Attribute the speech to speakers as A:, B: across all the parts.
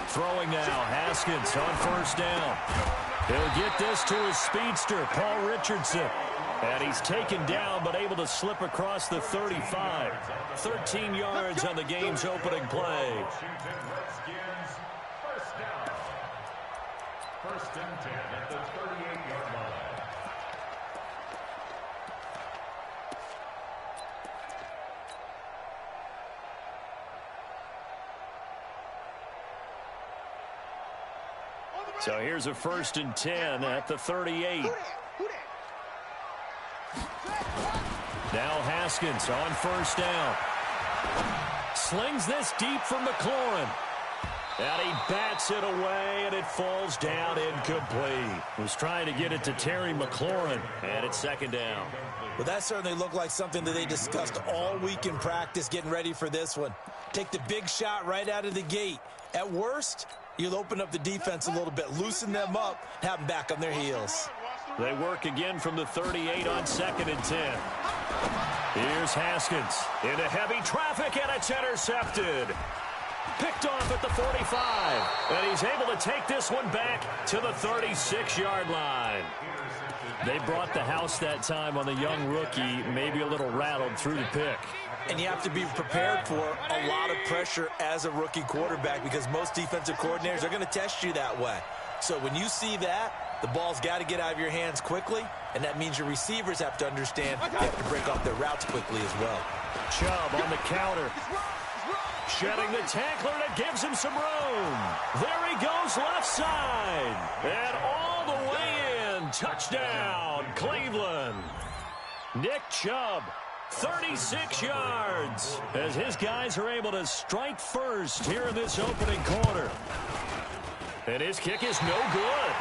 A: Throwing now, Haskins on first down. He'll get this to his speedster, Paul Richardson. And he's taken down but able to slip across the 35. 13 yards on the game's opening play.
B: First and 10 at the 38-yard line.
A: So here's a first and 10 at the 38. Now Haskins on first down. Slings this deep for McLaurin. And he bats it away, and it falls down incomplete. Was trying to get it to Terry McLaurin, and it's second down.
C: Well, that certainly looked like something that they discussed all week in practice getting ready for this one. Take the big shot right out of the gate. At worst, you'll open up the defense a little bit, loosen them up, have them back on their heels.
A: They work again from the 38 on second and 10. Here's Haskins into heavy traffic, and it's intercepted. Picked off at the 45, and he's able to take this one back to the 36-yard line. They brought the house that time on the young rookie, maybe a little rattled through the pick.
C: And you have to be prepared for a lot of pressure as a rookie quarterback because most defensive coordinators are going to test you that way. So when you see that, the ball's got to get out of your hands quickly, and that means your receivers have to understand they have to break off their routes quickly as well.
A: Chubb on the counter. Shedding the tackler, and it gives him some room. There he goes left side. And all the way in. Touchdown, Cleveland. Nick Chubb, 36 yards. As his guys are able to strike first here in this opening quarter. And his kick is no good.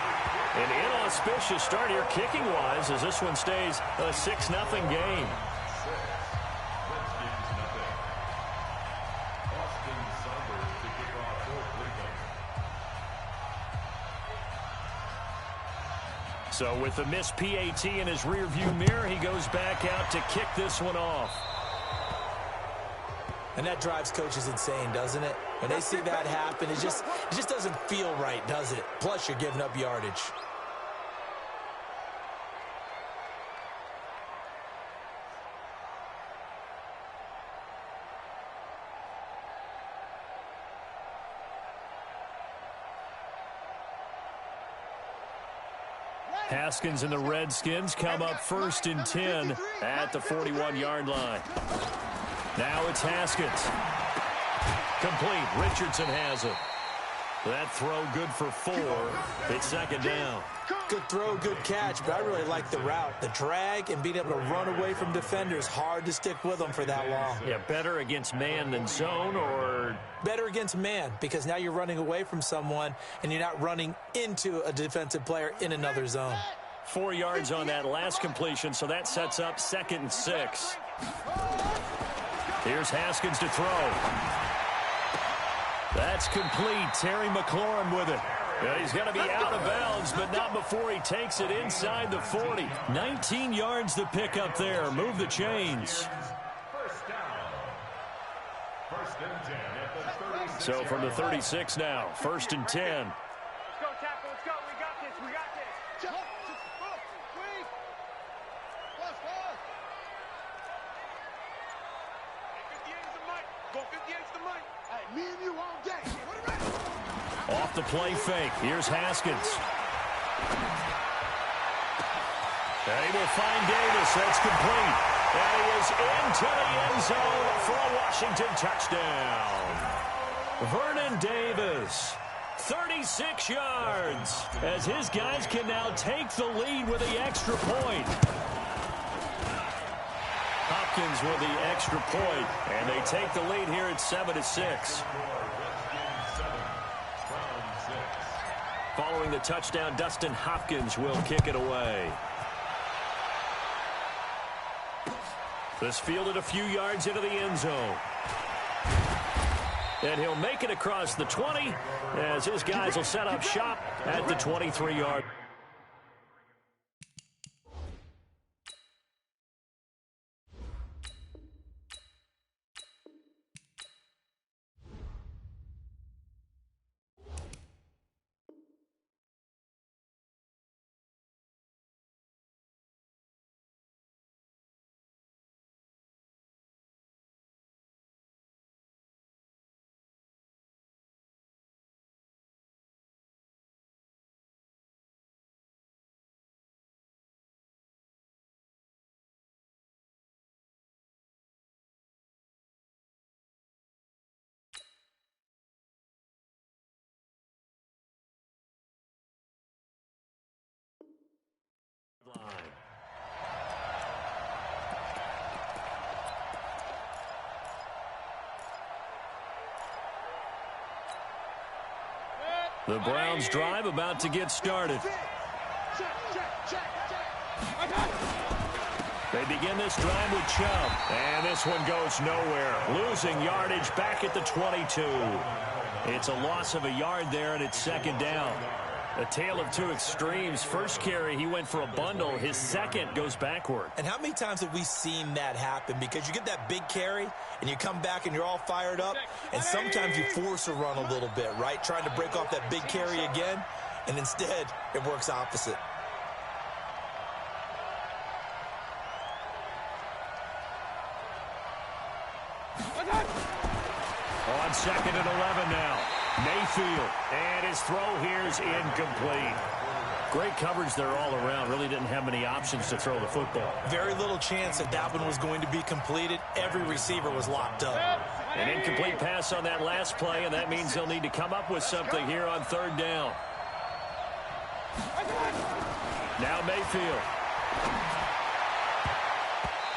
A: An inauspicious start here kicking-wise as this one stays a 6-0 game. So with the missed PAT in his rearview mirror, he goes back out to kick this one off.
C: And that drives coaches insane, doesn't it? When they see that happen, it just doesn't feel right, does it? Plus, you're giving up yardage.
A: Haskins and the Redskins come up first and 10 at the 41-yard line. Now it's Haskins. Complete. Richardson has it. That throw good for 4. It's second down.
C: Good throw, good catch, but I really like the route. The drag and being able to run away from defenders, hard to stick with them for that long.
A: Yeah, better against man than zone, or?
C: Better against man, because now you're running away from someone and you're not running into a defensive player in another zone.
A: 4 yards on that last completion, so that sets up 2nd and 6. Here's Haskins to throw. That's complete. Terry McLaurin with it. And he's going to be out of bounds, but not before he takes it inside the 40. 19 yards to pick up there. Move the chains. So from the 36 now, 1st and 10.
D: Let's go, tackle. Let's go. We got this. We got this. Go 50 against the mic. Hey, me and you all day.
A: Off the play fake. Here's Haskins. They will find Davis. That's complete. And he is into the end zone for a Washington touchdown. Vernon Davis, 36 yards, as his guys can now take the lead with the extra point. Hopkins with the extra point, and they take the lead here at 7-6. Following the touchdown, Dustin Hopkins will kick it away. This fielded a few yards into the end zone. And he'll make it across the 20 as his guys will set up shop at the 23-yard The Browns drive about to get started. They begin this drive with Chubb. And this one goes nowhere. Losing yardage back at the 22. It's a loss of a yard there, and it's second down. A tale of two extremes. First carry, he went for a bundle. His second goes backward.
C: And how many times have we seen that happen? Because you get that big carry, and you come back, and you're all fired up. And sometimes you force a run a little bit, right? Trying to break off that big carry again. And instead, it works opposite.
A: On second and 11 now. Mayfield, and his throw here is incomplete. Great coverage there all around. Really didn't have many options to throw the football.
C: Very little chance that that one was going to be completed. Every receiver was locked up.
A: An incomplete pass on that last play, and that means they'll need to come up with something here on third down. Now Mayfield.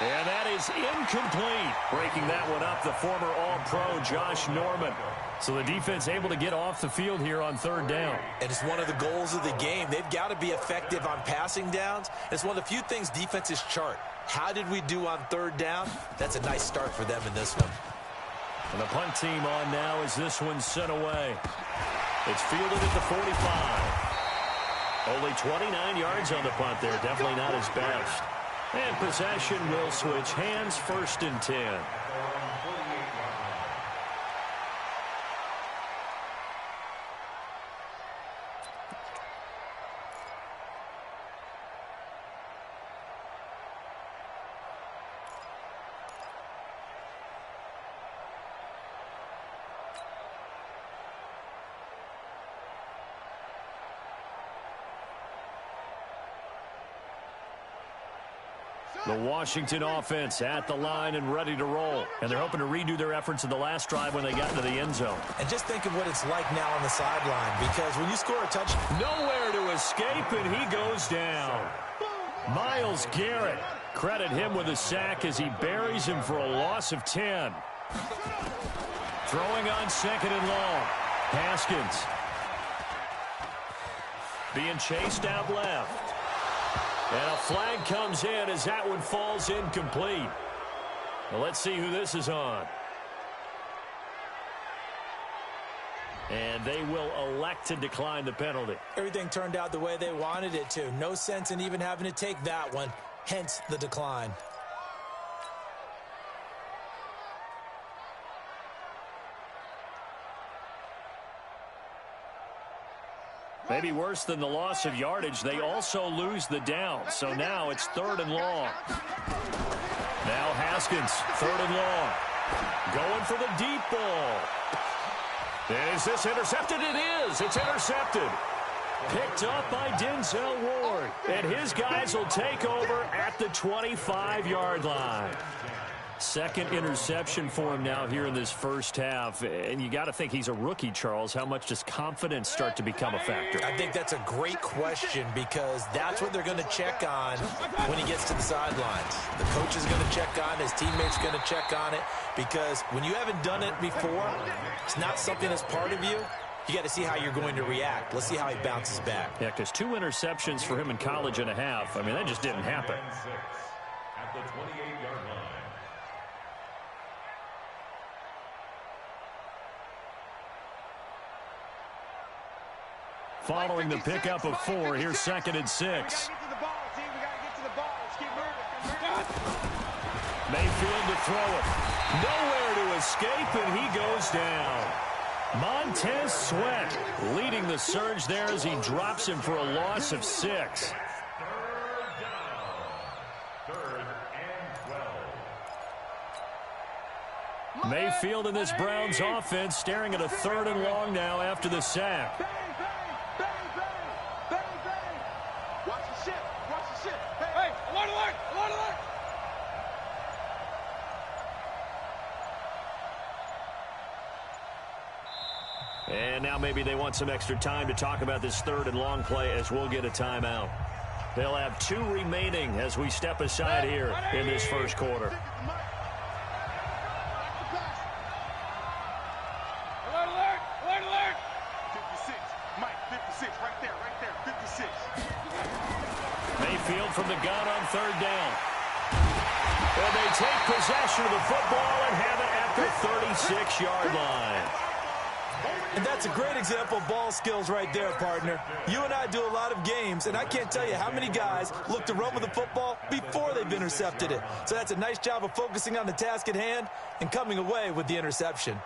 A: And that is incomplete. Breaking that one up, the former All-Pro Josh Norman. So the defense able to get off the field here on third down.
C: And it's one of the goals of the game. They've got to be effective on passing downs. It's one of the few things defenses chart. How did we do on third down? That's a nice start for them in this one.
A: And the punt team on now as this one's sent away. It's fielded at the 45. Only 29 yards on the punt there. Definitely not his best. And possession will switch hands, first and 10. The Washington offense at the line and ready to roll. And they're hoping to redo their efforts in the last drive when they got into the end zone.
C: And just think of what it's like now on the sideline, because when you score a touchdown,
A: nowhere to escape, and he goes down. Myles Garrett, credit him with a sack as he buries him for a loss of 10. Throwing on second and long. Haskins. Being chased out left. And a flag comes in as that one falls incomplete. Well, let's see who this is on. And they will elect to decline the penalty.
C: Everything turned out the way they wanted it to. No sense in even having to take that one, hence the decline.
A: Maybe worse than the loss of yardage, they also lose the down. So now it's third and long. Now Haskins, third and long. Going for the deep ball. Is this intercepted? It is. It's intercepted. Picked up by Denzel Ward. And his guys will take over at the 25-yard line. Second interception for him now here in this first half. And you got to think he's a rookie, Charles. How much does confidence start to become a factor?
C: I think that's a great question, because that's what they're going to check on when he gets to the sidelines. The coach is going to check on it. His teammates are going to check on it, because when you haven't done it before, it's not something that's part of you. You got to see how you're going to react. Let's see how he bounces back.
A: Yeah, because 2 interceptions for him in college and a half. I mean, that just didn't happen.
B: At the 28-yard line.
A: Following the pickup of 4, here's second and 6. Mayfield to throw it. Nowhere to escape, and he goes down. Montez Sweat leading the surge there as he drops him for a loss of 6. Mayfield in this Browns offense staring at a third and long now after the sack. And now maybe they want some extra time to talk about this third and long play, as we'll get a timeout. They'll have 2 remaining as we step aside here in this first quarter.
D: Alert! 56, Mike.
A: from the gun on third down. And they take possession of the football and have it at the 36-yard line.
C: And that's a great example of ball skills right there, partner. You and I do a lot of games, and I can't tell you how many guys look to run with the football before they've intercepted it. So that's a nice job of focusing on the task at hand and coming away with the interception.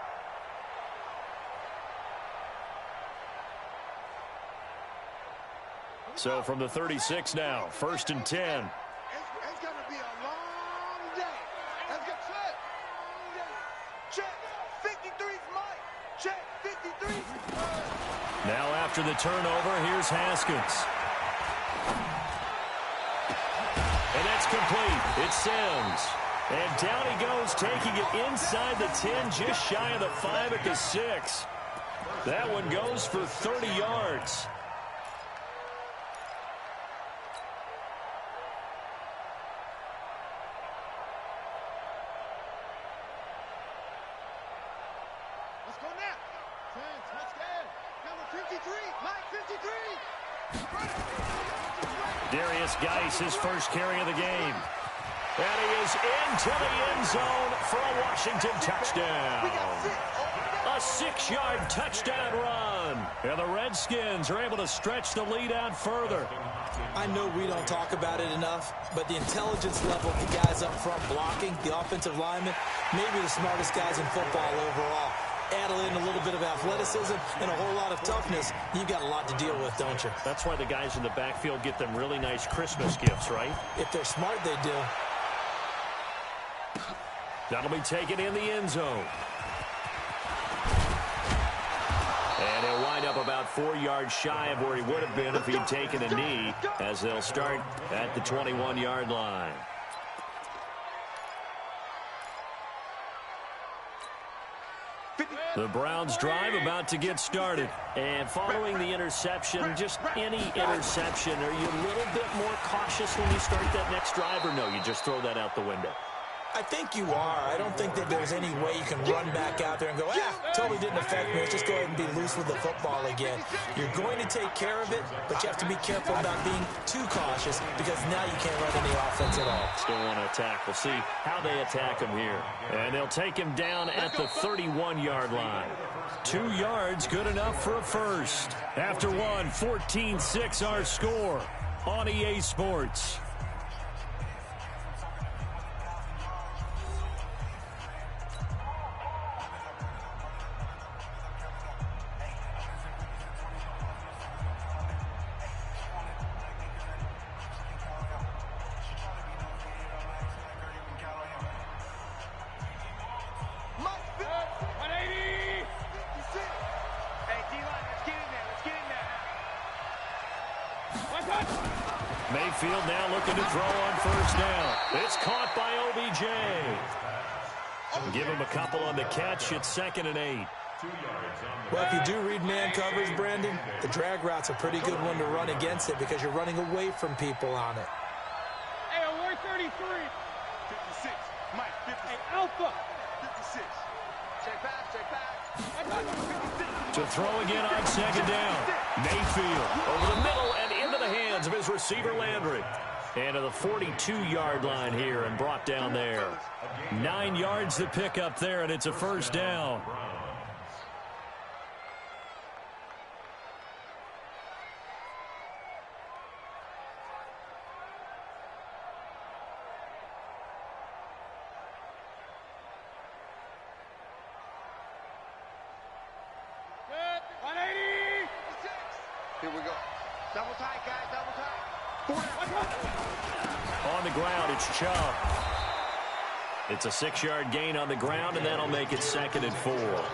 A: So from the 36 now, 1st and 10.
D: It's going to be a long day. Let's get check. Check. 53's Mike. Check. 53.
A: Now after the turnover, here's Haskins. And that's complete. It's Sims. And down he goes, taking it inside the 10, just shy of the 5 at the 6. That one goes for 30 yards.
D: Let's go now. Touchdown. Number 53. Mike 53.
A: Darius Geis, his first carry of the game. And he is into the end zone for a Washington touchdown. A 6-yard touchdown run. And the Redskins are able to stretch the lead out further.
C: I know we don't talk about it enough, but the intelligence level of the guys up front blocking, the offensive linemen, maybe the smartest guys in football overall. Add in a little bit of athleticism and a whole lot of toughness, you've got a lot to deal with, don't you?
A: That's why the guys in the backfield get them really nice Christmas gifts, right?
C: If they're smart, they do.
A: That'll be taken in the end zone. And he'll wind up about 4 yards shy of where he would have been if he'd taken a knee, as they'll start at the 21-yard line. The Browns drive about to get started. And following the interception, just any interception, are you a little bit more cautious when you start that next drive, or no, you just throw that out the window?
C: I think you are. I don't think that there's any way you can run back out there and go, totally didn't affect me. Let's just go ahead and be loose with the football again. You're going to take care of it, but you have to be careful about being too cautious because now you can't run any offense at all.
A: Still want to attack. We'll see how they attack him here. And they'll take him down at the 31-yard line. 2 yards, good enough for a first. After one, 14-6 our score on EA Sports. Mayfield now looking to throw on first down. It's caught by OBJ. Give him a couple on the catch. It's 2nd and 8.
C: Well, if you do read man coverage, Brandon, the drag route's a pretty good one to run against it because you're running away from people on it.
D: Hey, alert 33. 56. Mike, 56. Hey, Alpha. 56. Check back, check back.
A: To throw again on 2nd down. Mayfield over the middle and into the hands of his receiver Landry. And to the 42-yard line here and brought down there. 9 yards to pick up there, and it's a first down.
D: Here we go. Double tight, guys, double tight.
A: On the ground, it's Chubb. It's a 6-yard gain on the ground, and that'll make it 2nd and 4.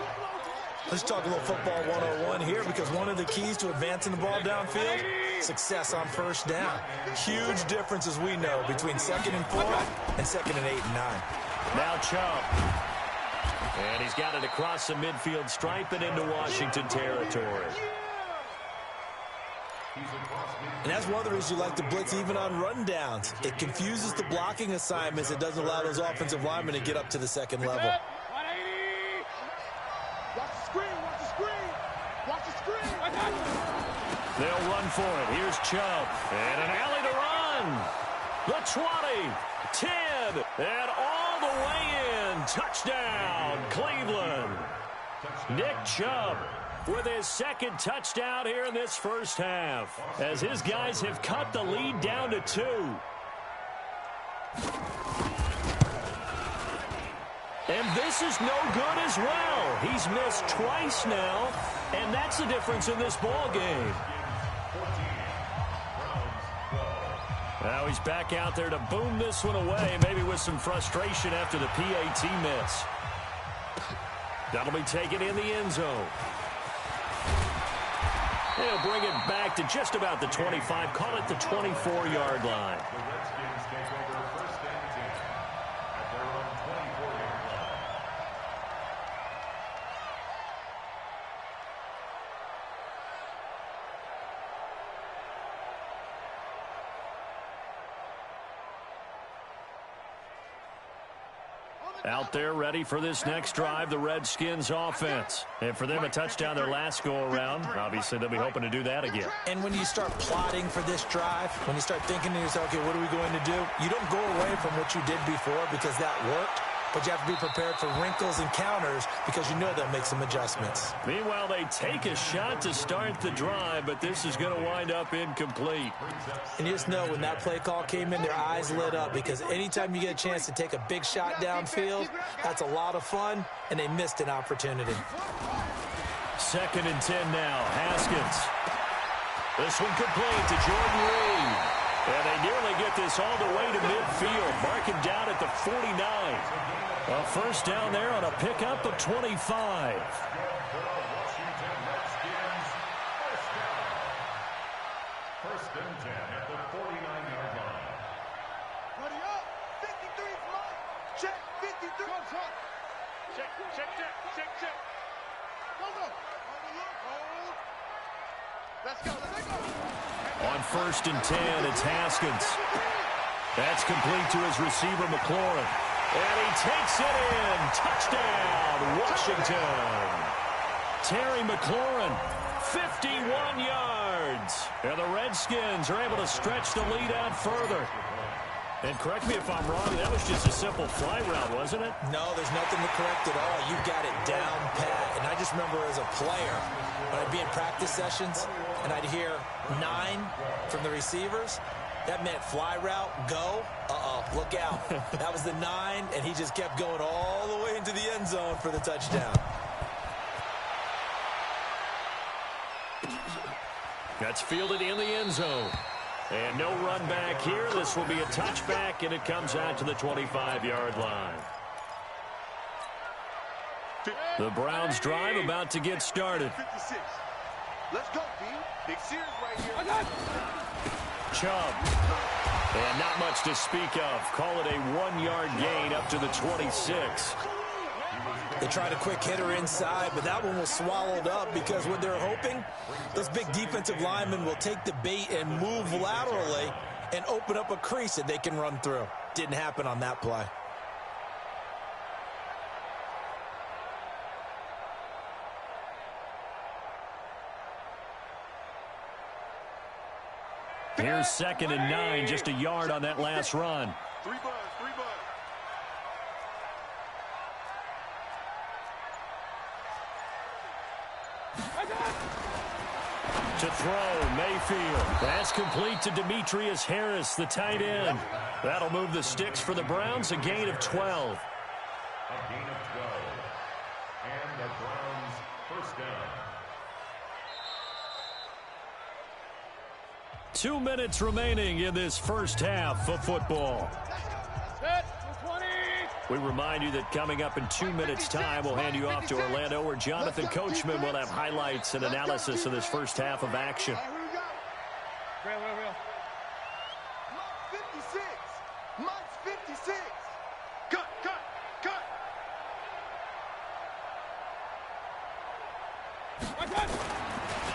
C: Let's talk a little football 101 here because one of the keys to advancing the ball downfield, success on first down. Huge difference, as we know, between 2nd and 4 and 2nd and 8 and 9.
A: Now Chubb. And he's got it across the midfield stripe and into Washington territory.
C: And that's one of the reasons you like to blitz even on rundowns. It confuses the blocking assignments. It doesn't allow those offensive linemen to get up to the second level.
D: Watch the screen, watch the screen. Watch the screen.
A: They'll run for it. Here's Chubb. And an alley to run. The 20, 10, and all the way in. Touchdown, Cleveland. Nick Chubb with his second touchdown here in this first half, as his guys have cut the lead down to 2. And this is no good as well. He's missed twice now, and that's the difference in this ball game. Now he's back out there to boom this one away, maybe with some frustration after the PAT miss. That'll be taken in the end zone. He'll bring it back to just about the 25, call it the 24-yard line.
B: The Redskins take over first and 10 at their own 24-yard line.
A: Out there ready for this next drive, the Redskins offense. And for them, a touchdown their last go-around. Obviously, they'll be hoping to do that again.
C: And when you start plotting for this drive, when you start thinking to yourself, okay, what are we going to do? You don't go away from what you did before because that worked. But you have to be prepared for wrinkles and counters because you know they'll make some adjustments.
A: Meanwhile, they take a shot to start the drive, but this is going to wind up incomplete.
C: And you just know when that play call came in, their eyes lit up because anytime you get a chance to take a big shot downfield, that's a lot of fun, and they missed an opportunity.
A: 2nd and 10 now. Haskins. This one complete to Jordan Reed. And they nearly get this all the way to midfield. Mark him down at the 49. A first down there on a pickup of 25.
B: Washington Redskins first down. 1st and 10 at the 49-yard line.
D: Ready up. 53 fly. Check. 53. Check. Go. Hold. Let's go.
A: On 1st and 10, it's Haskins. That's complete to his receiver, McLaurin. And he takes it in. Touchdown, Washington. Terry McLaurin, 51 yards. And the Redskins are able to stretch the lead out further. And correct me if I'm wrong, that was just a simple fly route, wasn't it?
C: No, there's nothing to correct at all. You got it down pat. And I just remember as a player, when I'd be in practice sessions and I'd hear 9 from the receivers, that meant fly route, go, look out. That was the 9, and he just kept going all the way into the end zone for the touchdown.
A: That's fielded in the end zone. And no run back here. This will be a touchback, and it comes out to the 25-yard line. The Browns drive about to get started.
D: 56. Let's go, D. Big series right here.
A: Chubb. And not much to speak of. Call it a 1-yard gain up to the 26.
C: They tried a quick hitter inside, but that one was swallowed up because what they're hoping, those big defensive linemen will take the bait and move laterally and open up a crease that they can run through. Didn't happen on that play.
A: Here's 2nd and 9, just a yard on that last run.
D: 3 buzz.
A: To throw, Mayfield. That's complete to Demetrius Harris, the tight end. That'll move the sticks for the Browns, a gain of 12.
B: A gain of 12. And the Browns first down.
A: 2 minutes remaining in this first half of football. We remind you that coming up in 2 minutes' time, we'll hand you off to Orlando, where Jonathan Coachman will have highlights and analysis of this first half of action.
D: Real. Mark 56. Mark's 56. Cut.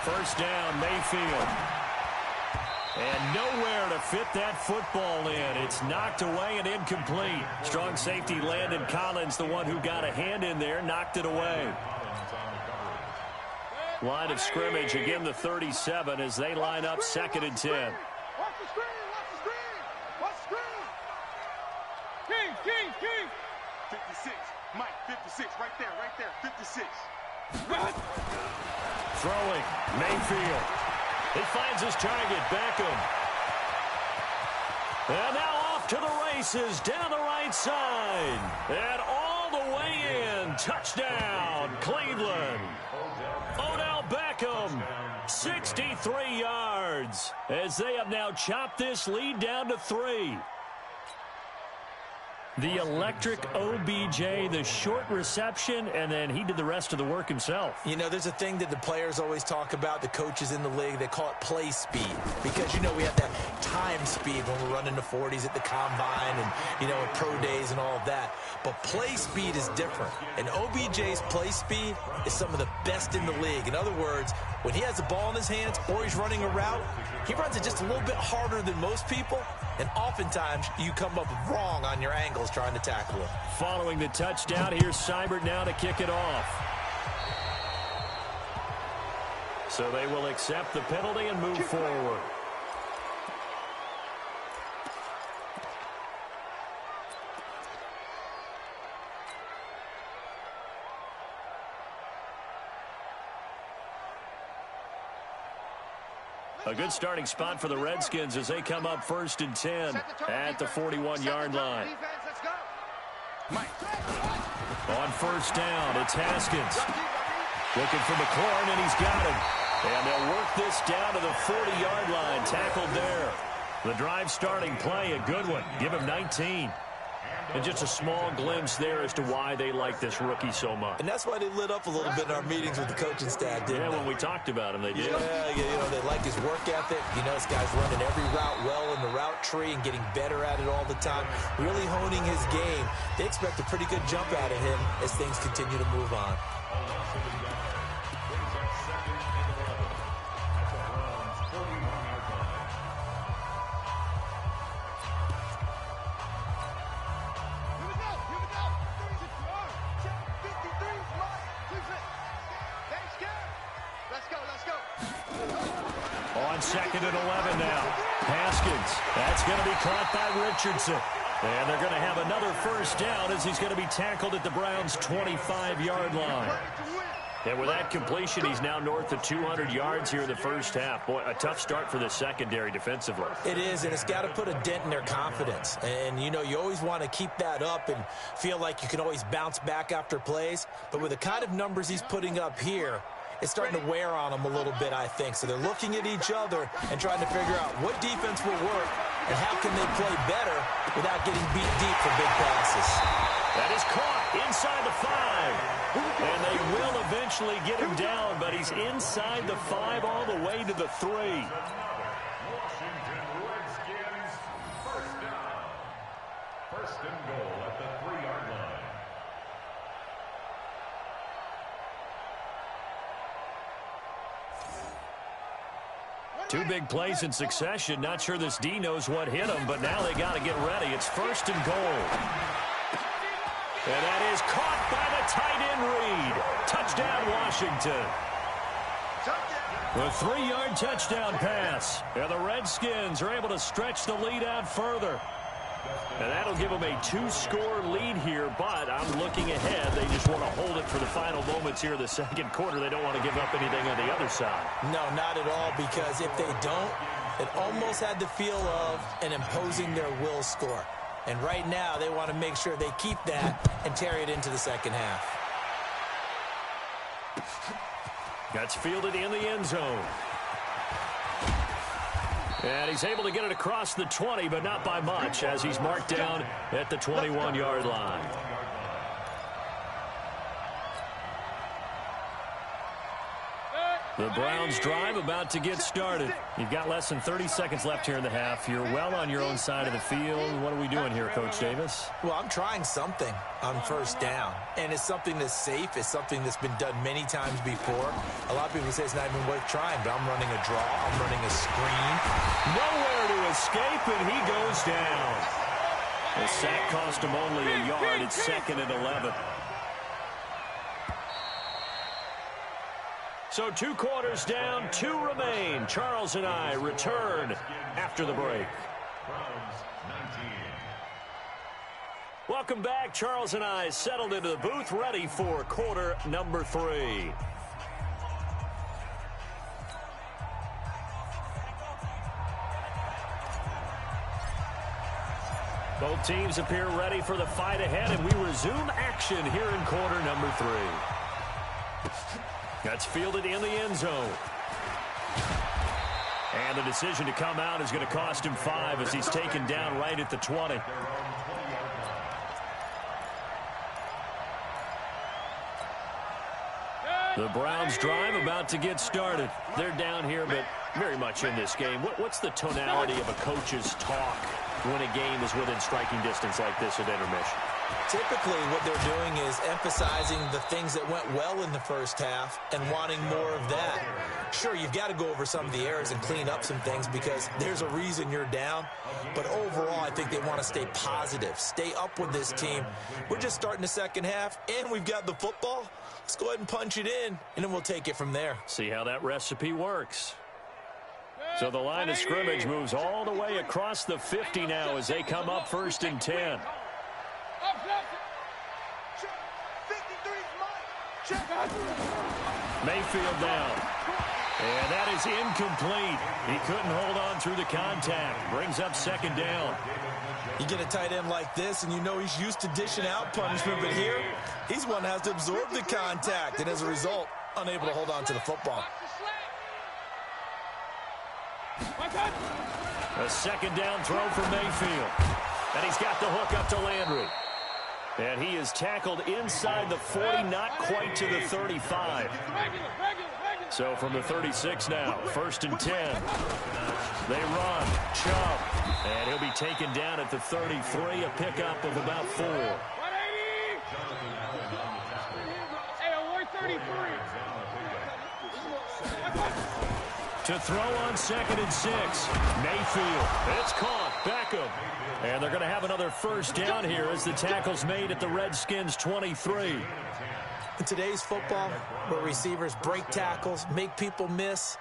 A: First down, Mayfield. And nowhere to fit that football in. It's knocked away and incomplete. Strong safety Landon Collins, the one who got a hand in there, knocked it away. Line of scrimmage, again the 37 as they line up 2nd and 10.
D: Watch the screen. 56. Mike, 56. Right there. 56.
A: Throwing, Mayfield. He finds his target, Beckham. And now off to the races, down the right side. And all the way in, touchdown, Cleveland. Odell Beckham, 63 yards, as they have now chopped this lead down to 3. The electric OBJ, the short reception, and then he did the rest of the work himself.
C: You know, there's a thing that the players always talk about, the coaches in the league, they call it play speed. Because, you know, we have that time speed when we're running the 40s at the combine and, you know, at pro days and all of that. But play speed is different. And OBJ's play speed is some of the best in the league. In other words, when he has the ball in his hands or he's running a route, he runs it just a little bit harder than most people. And oftentimes, you come up wrong on your angles trying to tackle him.
A: Following the touchdown, here's Seibert now to kick it off. So they will accept the penalty and move forward. A good starting spot for the Redskins as they come up 1st and 10 at the 41-yard line. On 1st down, it's Haskins. Looking for McLaurin, and he's got him. And they'll work this down to the 40-yard line, tackled there. The drive starting play, a good one. Give him 19. And just a small glimpse there as to why they like this rookie so much.
C: And that's why they lit up a little bit in our meetings with the coaching staff, didn't they?
A: When we talked about him, they did.
C: Yeah, you know, they like his work ethic. You know, this guy's running every route well in the route tree and getting better at it all the time, really honing his game. They expect a pretty good jump out of him as things continue to move on.
A: On 2nd and 11 now. Haskins. That's going to be caught by Richardson. And they're going to have another 1st down as he's going to be tackled at the Browns' 25-yard line. And with that completion, he's now north of 200 yards here in the 1st half. Boy, a tough start for the secondary defensively.
C: It is, and it's got to put a dent in their confidence. And, you know, you always want to keep that up and feel like you can always bounce back after plays. But with the kind of numbers he's putting up here, it's starting to wear on them a little bit, I think. So they're looking at each other and trying to figure out what defense will work and how can they play better without getting beat deep for big passes.
A: That is caught inside the 5. And they will eventually get him down, but he's inside the 5 all the way to the 3.
B: Washington Redskins, 1st down. 1st and goal at the 3-yard line.
A: Two big plays in succession. Not sure this D knows what hit him, but now they got to get ready. It's 1st and goal. And that is caught by the tight end Reed. Touchdown, Washington. A 3-yard touchdown pass. And the Redskins are able to stretch the lead out further. And that'll give them a 2-score lead here, but I'm looking ahead. They just want to hold it for the final moments here in the 2nd quarter. They don't want to give up anything on the other side.
C: No, not at all, because if they don't, it almost had the feel of an imposing their will score. And right now, they want to make sure they keep that and carry it into the 2nd half.
A: That's fielded in the end zone. And he's able to get it across the 20, but not by much, as he's marked down at the 21-yard line. The Browns drive about to get started. You've got less than 30 seconds left here in the half. You're well on your own side of the field. What are we doing here, Coach Davis?
C: Well, I'm trying something on 1st down, and it's something that's safe. It's something that's been done many times before. A lot of people say it's not even worth trying, but I'm running a draw. I'm running a screen.
A: Nowhere to escape, and he goes down. The sack cost him only a yard. It's 2nd and 11. So 2 quarters down, 2 remain. Charles and I return after the break. Welcome back. Charles and I settled into the booth, ready for quarter number 3. Both teams appear ready for the fight ahead, and we resume action here in quarter number 3. That's fielded in the end zone. And the decision to come out is going to cost him 5 as he's taken down right at the 20. The Browns drive about to get started. They're down here, but very much in this game. What's the tonality of a coach's talk when a game is within striking distance like this at intermission?
C: Typically, what they're doing is emphasizing the things that went well in the first half and wanting more of that. Sure, you've got to go over some of the errors and clean up some things because there's a reason you're down. But overall, I think they want to stay positive, stay up with this team. We're just starting the second half, and we've got the football. Let's go ahead and punch it in, and then we'll take it from there.
A: See how that recipe works. So the line of scrimmage moves all the way across the 50 now as they come up 1st and 10. Mayfield down. And that is incomplete. He couldn't hold on through the contact. Brings up 2nd down.
C: You get a tight end like this, and you know he's used to dishing out punishment, but here, he's one that has to absorb the contact, and as a result, unable to hold on to the football.
A: A 2nd down throw for Mayfield. And he's got the hook up to Landry. And he is tackled inside the 40, not quite to the 35. So from the 36 now, 1st and 10. They run. Chubb. And he'll be taken down at the 33, a pickup of about 4. To throw on 2nd and 6. Mayfield. It's caught. Beckham. And they're going to have another 1st down here as the tackle's made at the Redskins' 23.
C: In today's football, where receivers break tackles, make people miss,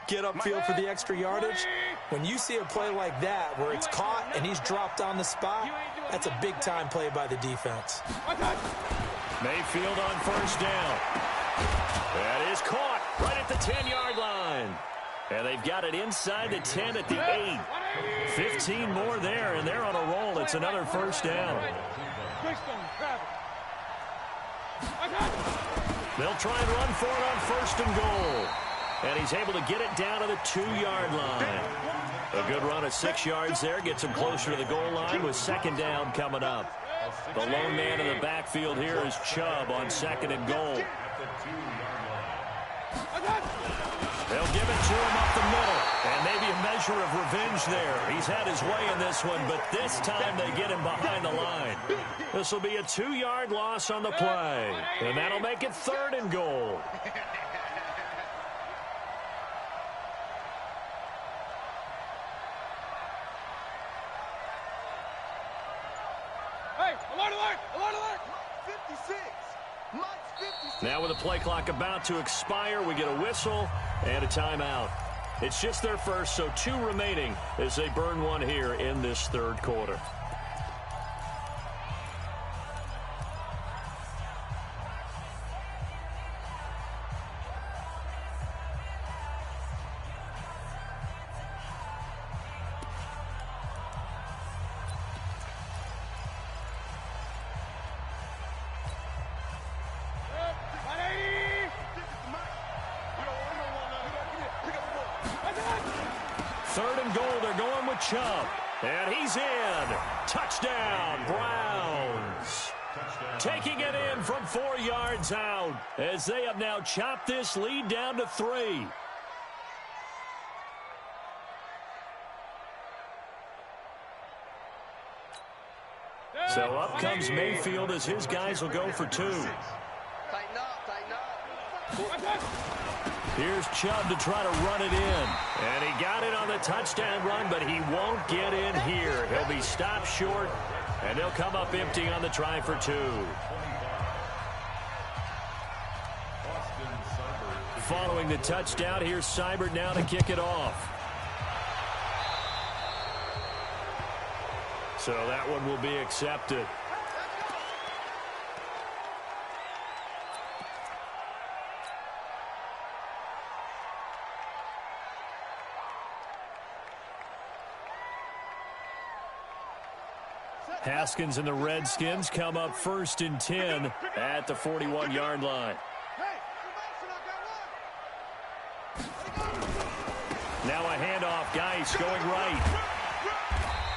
C: get upfield for the extra yardage, when you see a play like that where it's caught and he's dropped on the spot, that's a big-time play by the defense.
A: Mayfield on 1st down. That is caught right at the 10-yard line. And they've got it inside the 10 at the 8. 15 more there, and they're on a roll. It's another 1st down. They'll try and run for it on 1st and goal. And he's able to get it down to the 2-yard line. A good run at 6 yards there. Gets him closer to the goal line with 2nd down coming up. The lone man in the backfield here is Chubb on 2nd and goal. They'll give it to him up the middle. And maybe a measure of revenge there. He's had his way in this one, but this time they get him behind the line. This will be a 2-yard loss on the play. And that'll make it 3rd and goal.
D: Hey, alert, alert, alert, alert. 56.
A: Now with the play clock about to expire, we get a whistle and a timeout. It's just their first, so 2 remaining as they burn one here in this 3rd quarter. Chubb, and he's in. Touchdown, Browns. Taking it in from 4 yards out as they have now chopped this lead down to 3. So up comes Mayfield as his guys will go for 2.
D: Tighten up, tighten up.
A: Here's Chubb to try to run it in. And he got it on the touchdown run, but he won't get in here. He'll be stopped short, and they'll come up empty on the try for 2. Following the touchdown, here's Seibert now to kick it off. So that one will be accepted. Haskins and the Redskins come up 1st and 10 at the 41-yard line. Now a handoff. Geis going right.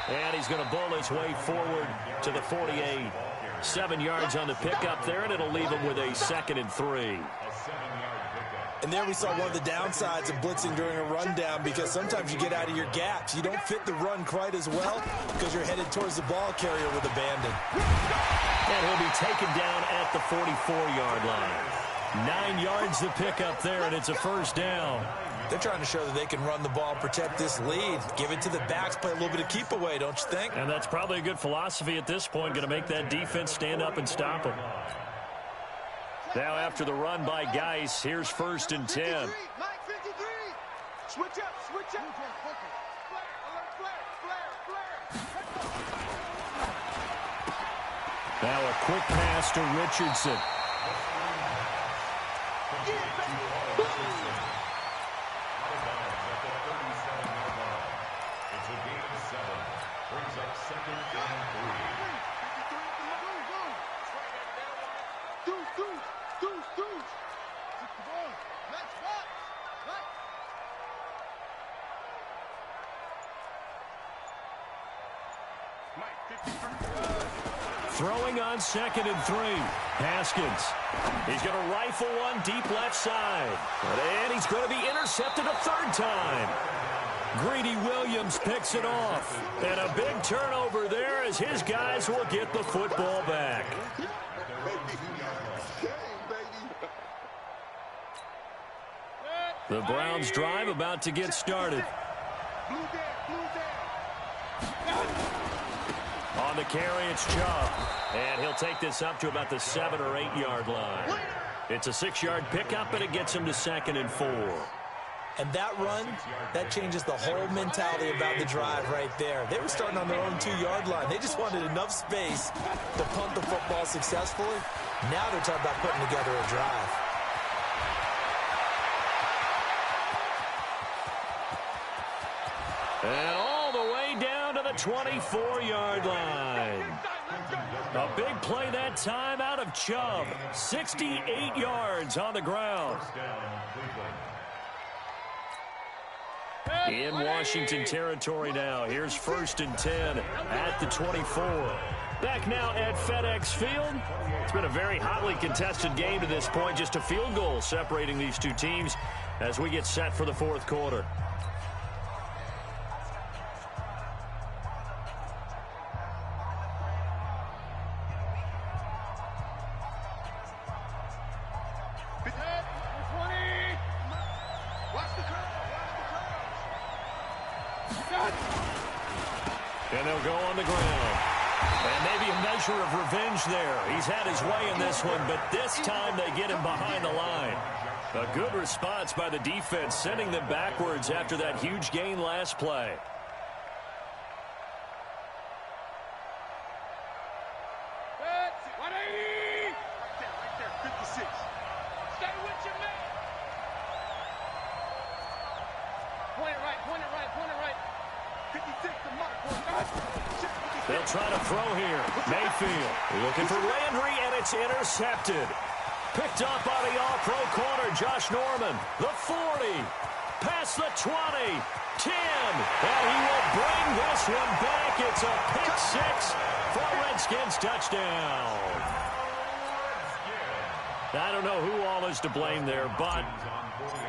A: And he's going to bull his way forward to the 48. 7 yards on the pickup there, and it'll leave him with a 2nd and 3.
C: And there we saw one of the downsides of blitzing during a rundown, because sometimes you get out of your gaps. You don't fit the run quite as well because you're headed towards the ball carrier with abandon.
A: And he'll be taken down at the 44-yard line. 9 yards the pickup there, and it's a 1st down.
C: They're trying to show that they can run the ball, protect this lead, give it to the backs, play a little bit of keep away, don't you think?
A: And that's probably a good philosophy at this point, going to make that defense stand up and stop them. Now after the run by Geis, here's 1st and 10.
D: Mike 53. Switch up, switch up.
A: Now a quick pass to Richardson. Throwing on 2nd and 3. Haskins. He's going to rifle one deep left side. And he's going to be intercepted a 3rd time. Greedy Williams picks it off. And a big turnover there as his guys will get the football back. The Browns drive about to get started. On the carry, it's Chubb. And he'll take this up to about the 7 or 8 yard line. It's a 6-yard pickup, and it gets him to 2nd and 4.
C: And that run, that changes the whole mentality about the drive right there. They were starting on their own 2-yard line. They just wanted enough space to punt the football successfully. Now they're talking about putting together a drive.
A: And all the way down to the 24-yard line. A big play that time out of Chubb. 68 yards on the ground. In Washington territory now. Here's 1st and 10 at the 24. Back now at FedEx Field. It's been a very hotly contested game to this point. Just a field goal separating these two teams as we get set for the 4th quarter. And they'll go on the ground. And maybe a measure of revenge there. He's had his way in this one, but this time they get him behind the line. A good response by the defense, sending them backwards after that huge gain last play. They'll try to throw here. Mayfield looking for Landry, and it's intercepted. Picked up by the all-pro corner, Josh Norman. The 40, past the 20, 10, and he will bring this one back. It's a pick 6 for Redskins touchdown. I don't know who all is to blame there, but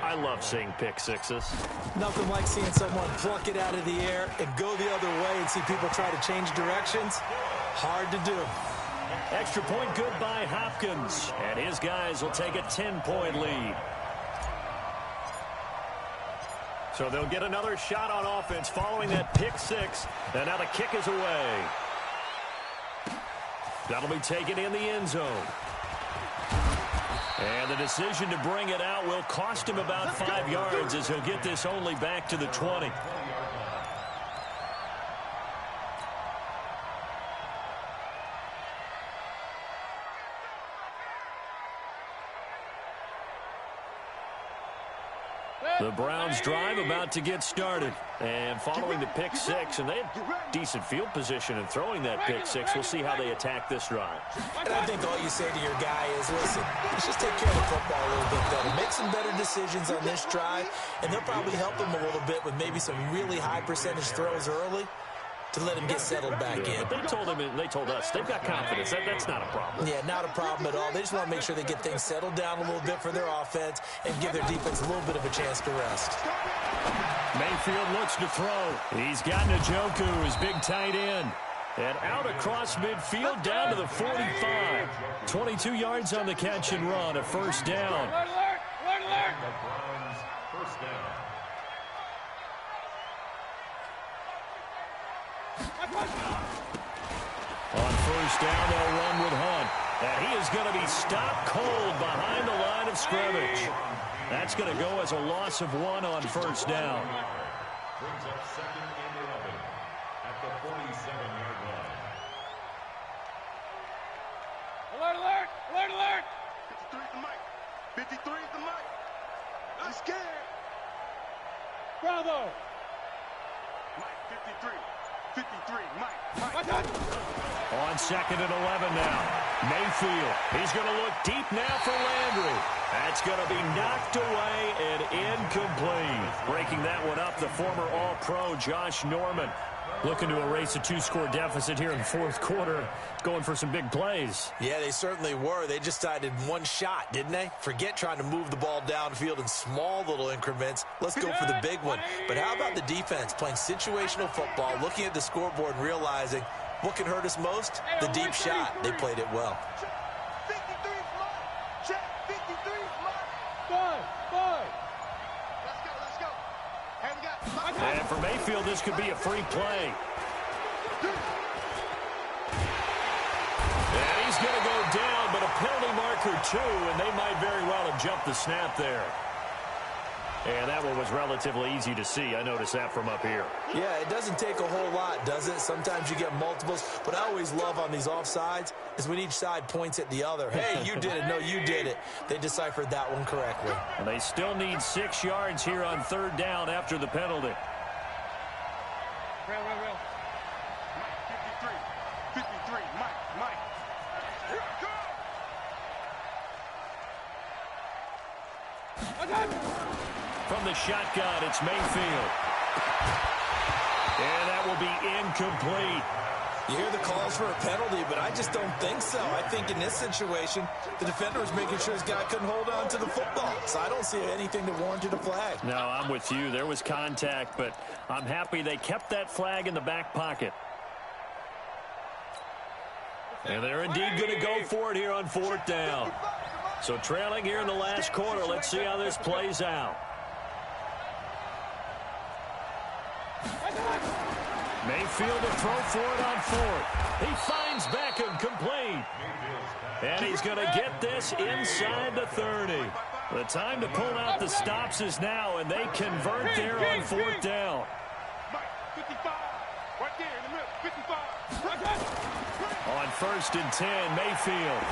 A: I love seeing pick sixes.
C: Nothing like seeing someone pluck it out of the air and go the other way and see people try to change directions. Hard to do.
A: Extra point good by Hopkins, and his guys will take a 10-point lead. So they'll get another shot on offense following that pick 6, and now the kick is away. That'll be taken in the end zone. And the decision to bring it out will cost him about 5 yards as he'll get this only back to the 20. The Browns drive about to get started. And following the pick six, and they had decent field position in throwing that pick six. We'll see how they attack this drive.
C: And I think all you say to your guy is, listen, let's just take care of the football a little bit better. Make some better decisions on this drive, and they'll probably help him a little bit with maybe some really high percentage throws early to let him get settled back in.
A: They told him, and they told us, they've got confidence. That's not a problem.
C: Yeah, not a problem at all. They just want to make sure they get things settled down a little bit for their offense and give their defense a little bit of a chance to rest.
A: Mayfield looks to throw. He's got Njoku, his big tight end. And out across midfield down to the 45. 22 yards on the catch and run, a first down.
B: The Browns first down.
A: On first down, they'll run with Hunt. And he is going to be stopped cold behind the line of scrimmage. That's going to go as a loss of 1 on first down.
B: Brings up 2nd and 11 at the 47-yard line.
D: Alert, alert, alert, alert. 53 is the mic. 53 is the mic. I'm scared. Bravo. Mike, 53. 53, Mike.
A: On 2nd and 11 now. Mayfield. He's going to look deep now for Landry. That's going to be knocked away and incomplete. Breaking that one up, the former All-Pro Josh Norman. Looking to erase a 2-score deficit here in the fourth quarter. Going for some big plays.
C: Yeah, they certainly were. They just decided one shot, didn't they? Forget trying to move the ball downfield in small little increments. Let's go for the big one. But how about the defense playing situational football, looking at the scoreboard and realizing what can hurt us most? The deep shot. They played it well.
D: 53 is mine. Check. 53 is mine. Five. Let's go. Hey, we got.
A: And for Mayfield, this could be a free play. And he's going to go down, but a penalty marker too, and they might very well have jumped the snap there. And that one was relatively easy to see. I noticed that from up here.
C: Yeah, it doesn't take a whole lot, does it? Sometimes you get multiples. What I always love on these offsides is when each side points at the other. Hey, you did it. No, you did it. They deciphered that one correctly.
A: And they still need 6 yards here on third down after the penalty.
D: Real. Mike, 53. 53, Mike. Here I go.
A: From the shotgun, it's Mayfield. And that will be incomplete.
C: You hear the calls for a penalty, but I just don't think so. I think in this situation, the defender was making sure his guy couldn't hold on to the football. So I don't see anything that warranted a flag.
A: No, I'm with you. There was contact, but I'm happy they kept that flag in the back pocket. And they're indeed going to go for it here on fourth down. So trailing here in the last quarter. Let's see how this plays out. Mayfield to throw for it on fourth. He finds Beckham complete. And he's going to get this inside the 30. The time to pull out the stops is now, and they convert there on fourth down.
D: 55. Right there in the middle. 55.
A: On 1st and 10, Mayfield.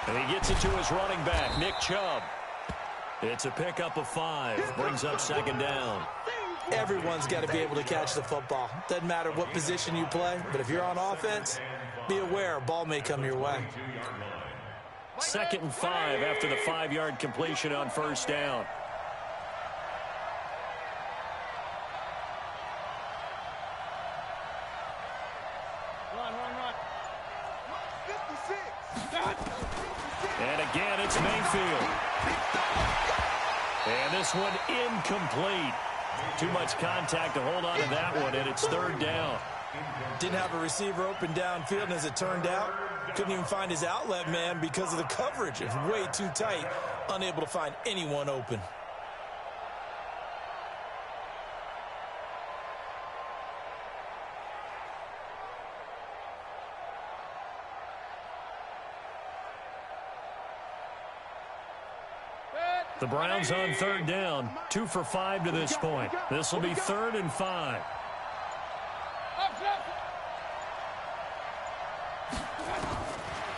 A: And he gets it to his running back, Nick Chubb. It's a pickup of 5. Brings up 2nd down.
C: Everyone's got to be able to catch the football. Doesn't matter what position you play, but if you're on offense, be aware a ball may come your way.
A: 2nd and 5 after the 5-yard completion on first down.
D: Run. 56.
A: And again, it's Mayfield. And this one incomplete. Too much contact to hold on to that one, and it's third down.
C: Didn't have a receiver open downfield, and as it turned out, couldn't even find his outlet man because of the coverage. It was way too tight, unable to find anyone open.
A: The Browns on third down, 2 for 5 to this point. This will be 3rd and 5.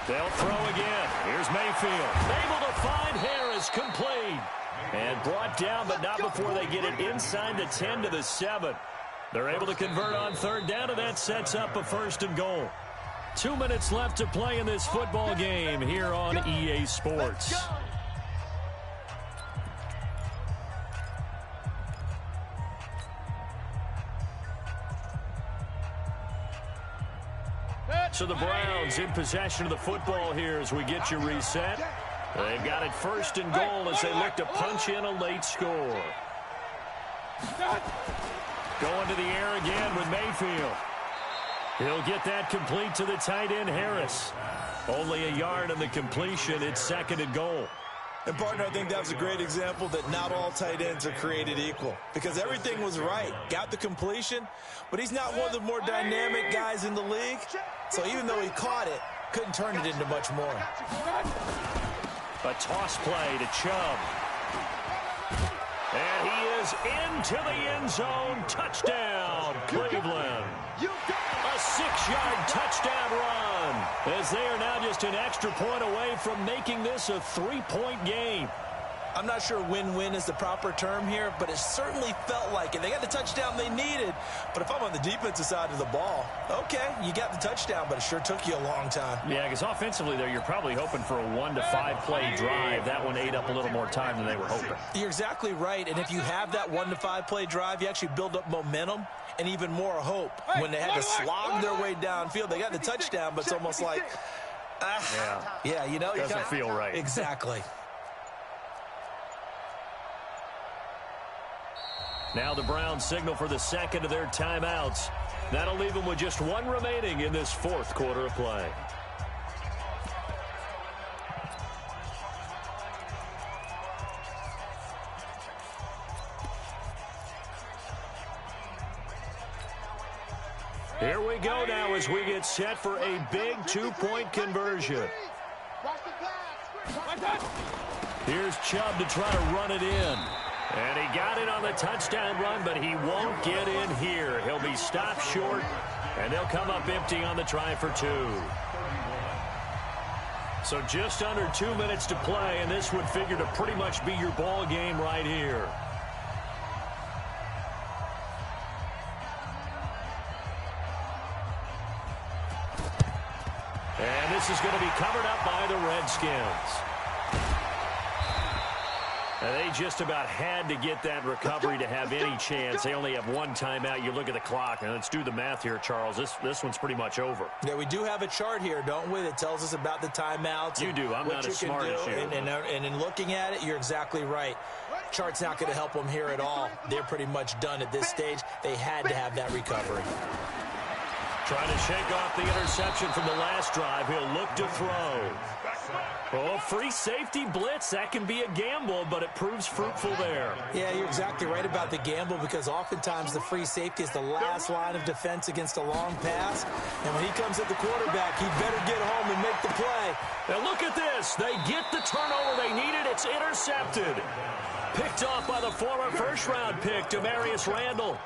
A: They'll throw again. Here's Mayfield. Able to find Harris complete. And brought down, but not before they get it inside the 10 to the 7. They're able to convert on third down, and that sets up a 1st and goal. 2 minutes left to play in this football game here on EA Sports. So the Browns in possession of the football here as we get you reset. They've got it 1st and goal as they look to punch in a late score. Going to the air again with Mayfield. He'll get that complete to the tight end, Harris. Only a yard on the completion. It's 2nd and goal.
C: And, partner, I think that was a great example that not all tight ends are created equal because everything was right. Got the completion, but he's not one of the more dynamic guys in the league. So even though he caught it, couldn't turn it into much more.
A: A toss play to Chubb. And he is into the end zone. Touchdown, Cleveland. A 6-yard touchdown run as they are now just an extra point away from making this a 3-point game.
C: I'm not sure win-win is the proper term here, but it certainly felt like it. They got the touchdown they needed, but if I'm on the defensive side of the ball, okay, you got the touchdown, but it sure took you a long time.
A: Yeah, because offensively, though, you're probably hoping for a 1 to 5 play drive. That one ate up a little more time than they were hoping.
C: You're exactly right, and if you have that 1 to 5 play drive, you actually build up momentum and even more hope. When they had to slog their way downfield, they got the touchdown, but it's almost like, yeah, you know.
A: Doesn't feel right.
C: Exactly.
A: Now the Browns signal for the 2nd of their timeouts. That'll leave them with just 1 remaining in this 4th quarter of play. Here we go now as we get set for a big 2-point conversion. Here's Chubb to try to run it in. And he got it on the touchdown run, but he won't get in here. He'll be stopped short, and they'll come up empty on the try for 2. So just under 2 minutes to play, and this would figure to pretty much be your ball game right here. And this is going to be covered up by the Redskins. They just about had to get that recovery to have any chance. They only have 1 timeout. You look at the clock, and let's do the math here, Charles. This one's pretty much over.
C: Yeah, we do have a chart here, don't we, that tells us about the timeouts.
A: You do. I'm not as smart as you.
C: And in looking at it, you're exactly right. Chart's not going to help them here at all. They're pretty much done at this stage. They had to have that recovery.
A: Trying to shake off the interception from the last drive. He'll look to throw. Oh, free safety blitz. That can be a gamble, but it proves fruitful there.
C: Yeah, you're exactly right about the gamble because oftentimes the free safety is the last line of defense against a long pass. And when he comes at the quarterback, he better get home and make the play.
A: Now look at this. They get the turnover they needed. It's intercepted. Picked off by the former first-round pick, Demarius Randall.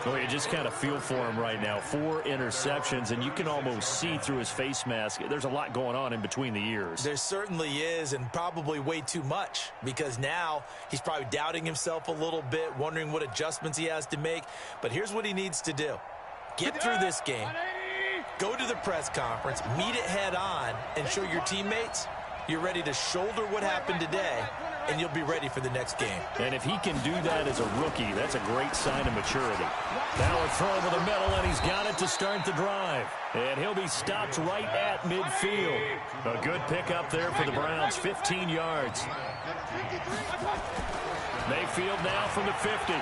A: Oh, you just kind of feel for him right now. 4 interceptions, and you can almost see through his face mask. There's a lot going on in between the ears.
C: There certainly is, and probably way too much, because now he's probably doubting himself a little bit, wondering what adjustments he has to make. But here's what he needs to do. Get through this game, go to the press conference, meet it head on, and show your teammates you're ready to shoulder what happened today, and you'll be ready for the next game.
A: And if he can do that as a rookie, that's a great sign of maturity. Now a throw over the middle, and he's got it to start the drive. And he'll be stopped right at midfield. A good pickup there for the Browns, 15 yards. Mayfield now from the 50.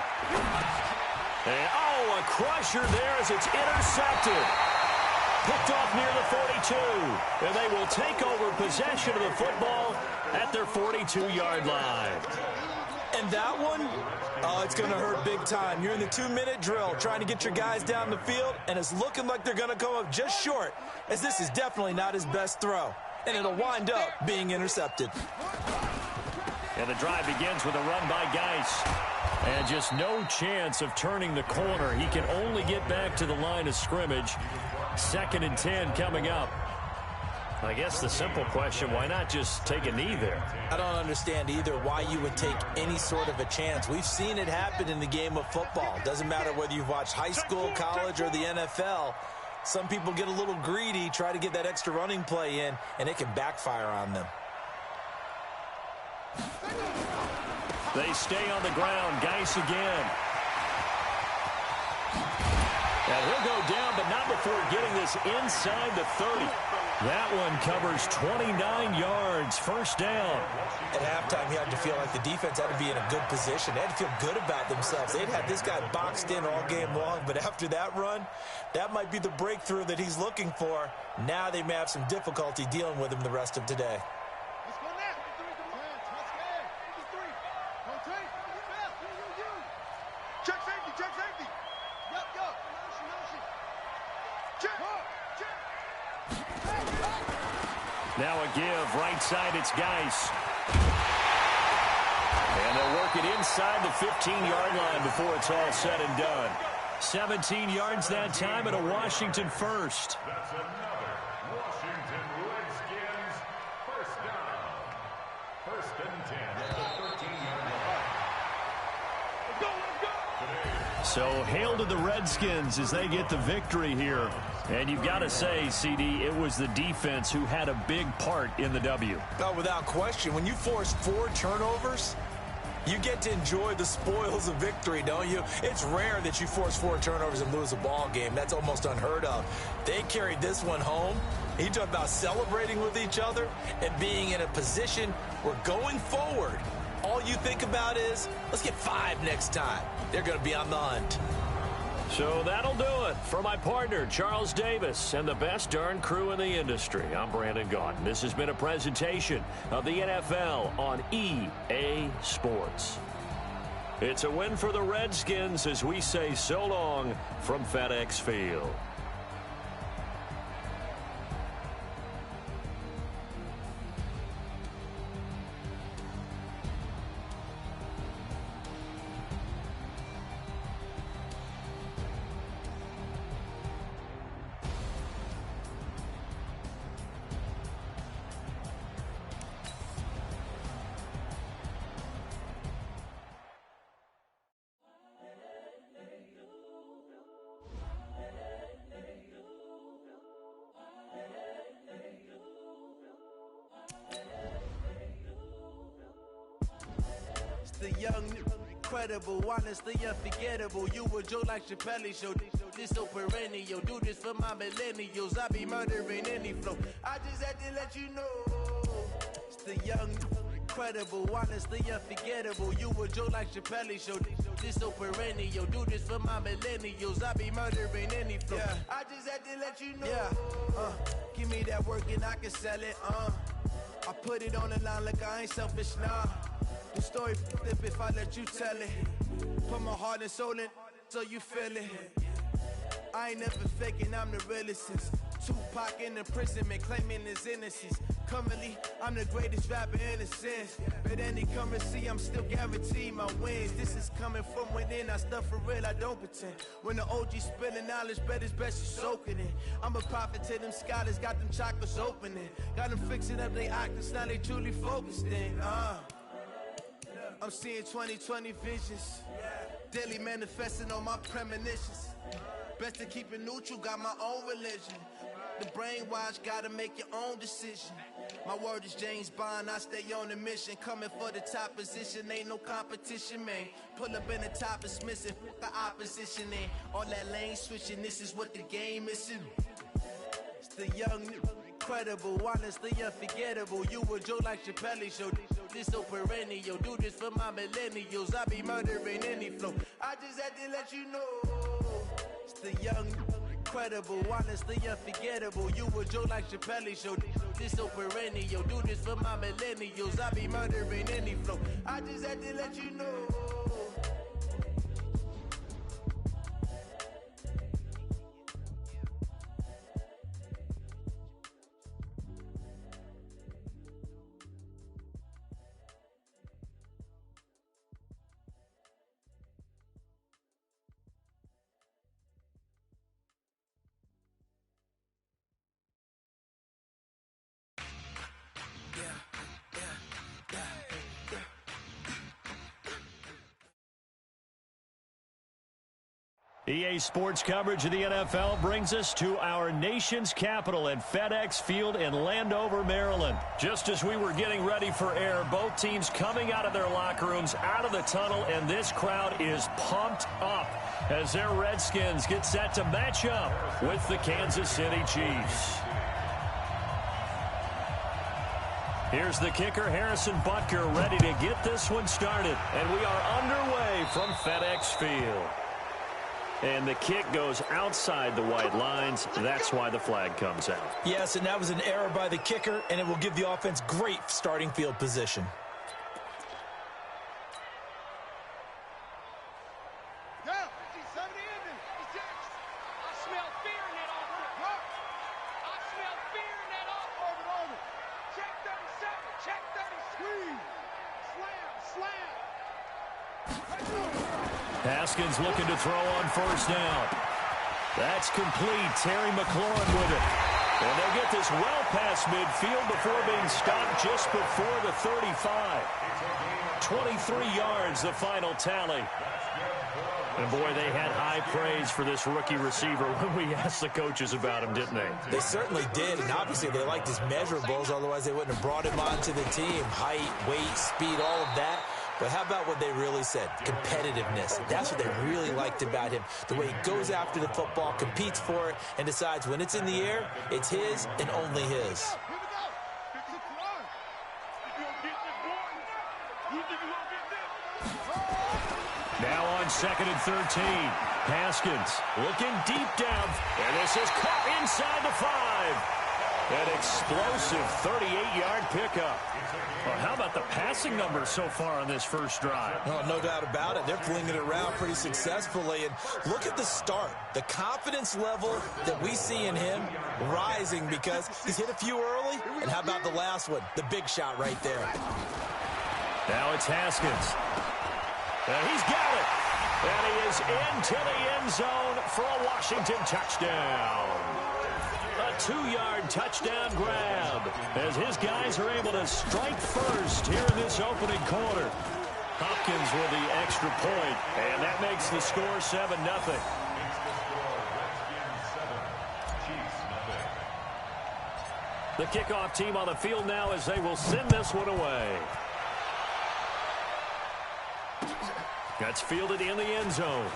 A: And, a crusher there as it's intercepted. Picked off near the 42, and they will take over possession of the football at their 42-yard line.
C: And that one, it's going to hurt big time. You're in the 2-minute drill trying to get your guys down the field, and it's looking like they're going to come up just short, as this is definitely not his best throw. And it'll wind up being intercepted.
A: And the drive begins with a run by Geis. And just no chance of turning the corner. He can only get back to the line of scrimmage. 2nd and 10 coming up. I guess the simple question, why not just take a knee there?
C: I don't understand either why you would take any sort of a chance. We've seen it happen in the game of football. Doesn't matter whether you've watched high school, college, or the NFL. Some people get a little greedy, try to get that extra running play in, and it can backfire on them.
A: They stay on the ground. Geis again. And he'll go down, but not before getting this inside the 30. That one covers 29 yards. First down.
C: At halftime, you had to feel like the defense had to be in a good position. They had to feel good about themselves. They'd had this guy boxed in all game long, but after that run, that might be the breakthrough that he's looking for. Now they may have some difficulty dealing with him the rest of today.
D: Let's go now. Check safety, check safety. Yup, yup. Motion. Check.
A: Now a give. Right side, it's Geis. And they'll work it inside the 15-yard line before it's all said and done. 17 yards that time and a Washington first.
B: That's another Washington Redskins first down. First and 10 at the 13-yard line.
D: Let's go.
A: So hail to the Redskins as they get the victory here. And you've got to say, CD, it was the defense who had a big part in the W.
C: No, without question. When you force 4 turnovers, you get to enjoy the spoils of victory, don't you? It's rare that you force 4 turnovers and lose a ball game. That's almost unheard of. They carried this one home. You talk about celebrating with each other and being in a position where going forward, all you think about is, let's get 5 next time. They're going to be on the hunt.
A: So that'll do it for my partner, Charles Davis, and the best darn crew in the industry. I'm Brandon Gaudin. This has been a presentation of the NFL on EA Sports. It's a win for the Redskins as we say so long from FedEx Field.
E: The young, incredible, honestly unforgettable. You a Joe like Chappelle show. This so perennial. Do this for my millennials. I be murdering any flow. I just had to let you know. It's the young, incredible, honestly unforgettable. You a Joe like Chappelle show. This so perennial. Do this for my millennials. I be murdering any flow. Yeah. I just had to let you know. Yeah. Give me that work and I can sell it. I put it on the line like I ain't selfish, nah. The story flip if I let you tell it. Put my heart and soul in so you feel it. I ain't never faking, I'm the realest since Tupac in imprisonment, claiming his innocence. Currently, I'm the greatest rapper in a sense. But any currency, I'm still guaranteed my wins. This is coming from within, I stuff for real, I don't pretend. When the OG spilling knowledge, bet it's best you soaking it. I'm a prophet to them scholars, got them chakras opening. Got them fixing up they octaves, now they truly focused in. I'm seeing 2020 visions. Daily manifesting on my premonitions. Best to keep it neutral, got my own religion. The brainwash, gotta make your own decision. My word is James Bond, I stay on a mission. Coming for the top position, ain't no competition, man. Pull up in the top, it's missing, the opposition ain't. All that lane switching, this is what the game is. It's the young, incredible, honestly unforgettable. You a Joe like Chappelle show. This so perennial. Do this for my millennials. I be murdering any flow. I just had to let you know. It's the young, incredible, honestly unforgettable. You a Joe like Chappelle show. This so perennial. Do this for my millennials. I be murdering any flow. I just had to let you know.
A: EA Sports coverage of the NFL brings us to our nation's capital at FedEx Field in Landover, Maryland. Just as we were getting ready for air, both teams coming out of their locker rooms, out of the tunnel, and this crowd is pumped up as their Redskins get set to match up with the Kansas City Chiefs. Here's the kicker, Harrison Butker, ready to get this one started. And we are underway from FedEx Field. And the kick goes outside the white lines. That's why the flag comes out.
C: Yes, and that was an error by the kicker, and it will give the offense great starting field position.
A: Haskins looking to throw on first down. That's complete. Terry McLaurin with it. And they get this well past midfield before being stopped just before the 35. 23 yards, the final tally. And, boy, they had high praise for this rookie receiver when we asked the coaches about him, didn't they?
C: They certainly did, and obviously they liked his measurables. Otherwise, they wouldn't have brought him onto the team. Height, weight, speed, all of that. But how about what they really said? Competitiveness. That's what they really liked about him. The way he goes after the football, competes for it, and decides when it's in the air, it's his and only his.
A: Now on 2nd and 13. Haskins looking deep down. And this is caught inside the 5. An explosive 38-yard pickup. Well, how about the passing numbers so far on this first drive?
C: Oh, no doubt about it. They're flinging it around pretty successfully. And look at the start. The confidence level that we see in him rising because he's hit a few early. And how about the last one? The big shot right there.
A: Now it's Haskins. And he's got it. And he is into the end zone for a Washington touchdown. A 2-yard touchdown grab as his guys are able to strike first here in this opening quarter. Hopkins with the extra point, and that makes the score 7-0. The kickoff team on the field now as they will send this one away. That's fielded in the end zone.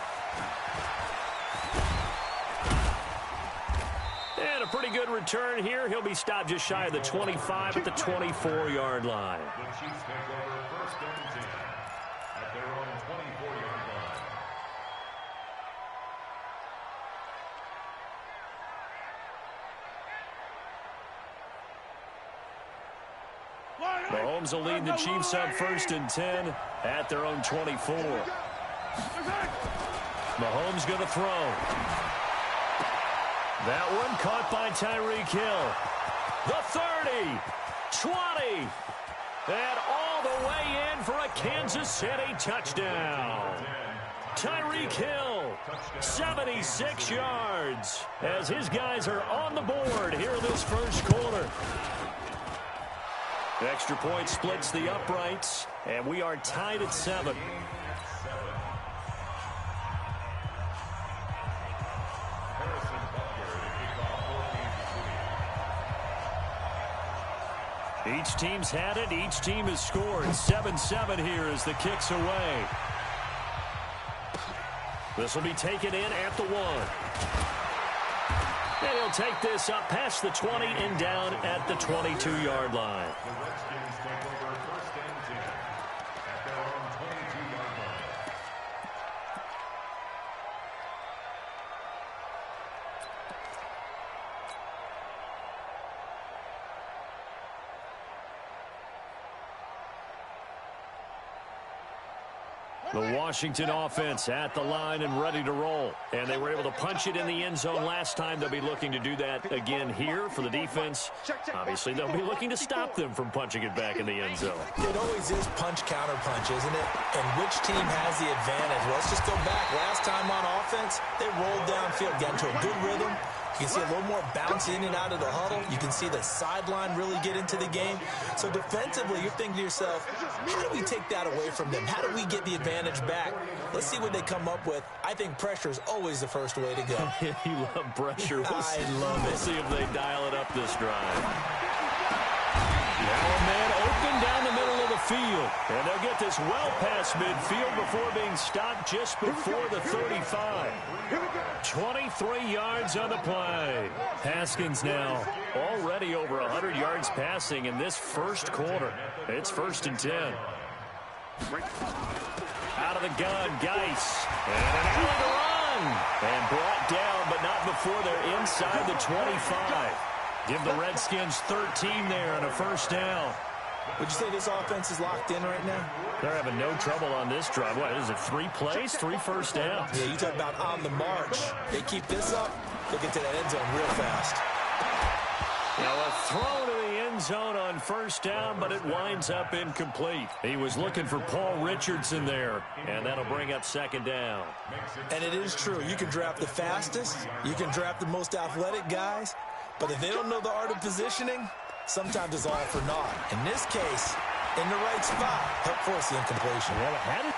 A: And a pretty good return here. He'll be stopped just shy of the 25 at the 24-yard line.
B: The Chiefs take over 1st and 10 at their own 24-yard line.
A: Mahomes will lead the Chiefs up 1st and 10 at their own 24. Mahomes going to throw. That one caught by Tyreek Hill. The 30, 20, and all the way in for a Kansas City touchdown. Tyreek Hill, 76 yards, as his guys are on the board here in this first quarter. The extra point splits the uprights, and we are tied at 7. Each team's had it. Each team has scored. 7-7 here as the kick's away. This will be taken in at the 1. And he'll take this up past the 20 and down at the 22-yard line.
B: The Redskins take over 1st and 10 at their own 22-yard line.
A: The Washington offense at the line and ready to roll. And they were able to punch it in the end zone last time. They'll be looking to do that again here for the defense. Obviously, they'll be looking to stop them from punching it back in the end zone.
C: It always is punch-counter-punch, isn't it? And which team has the advantage? Well, let's just go back. Last time on offense, they rolled downfield, got into a good rhythm, You can see a little more bounce in and out of the huddle. You can see the sideline really get into the game. So defensively, you're thinking to yourself, how do we take that away from them? How do we get the advantage back? Let's see what they come up with. I think pressure is always the first way to go.
A: You love pressure.
C: I love it.
A: We'll see if they dial it up this drive. Now a man open down the middle of the field. And they'll get this well past midfield before being stopped just before the 35. 23 yards on the play. Haskins now already over 100 yards passing in this first quarter. It's 1st and 10. Out of the gun, Geis. And an alley to run. And brought down, but not before they're inside the 25. Give the Redskins 13 there and a 1st down.
C: Would you say this offense is locked in right now?
A: They're having no trouble on this drive. What is it, 3 plays, 3 first downs?
C: Yeah, you talk about on the march. They keep this up, they'll get to that end zone real fast.
A: Now a throw to the end zone on 1st down, but it winds up incomplete. He was looking for Paul Richardson there, and that'll bring up 2nd down.
C: And it is true. You can draft the fastest. You can draft the most athletic guys. But if they don't know the art of positioning, sometimes it's all for naught. In this case, in the right spot, help force the incompletion.
A: Well, had it.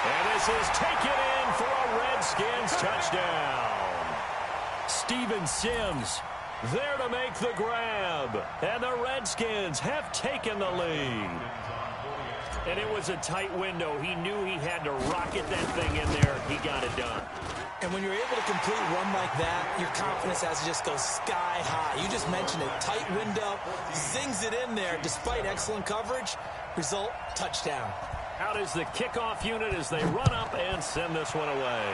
A: And this is taken in for a Redskins touchdown. Steven Sims there to make the grab. And the Redskins have taken the lead. And it was a tight window. He knew he had to rocket that thing in there. He got it done.
C: And when you're able to complete one like that, your confidence has to just go sky high. You just mentioned it. Tight window, zings it in there despite excellent coverage. Result, touchdown.
A: Out is the kickoff unit as they run up and send this one away.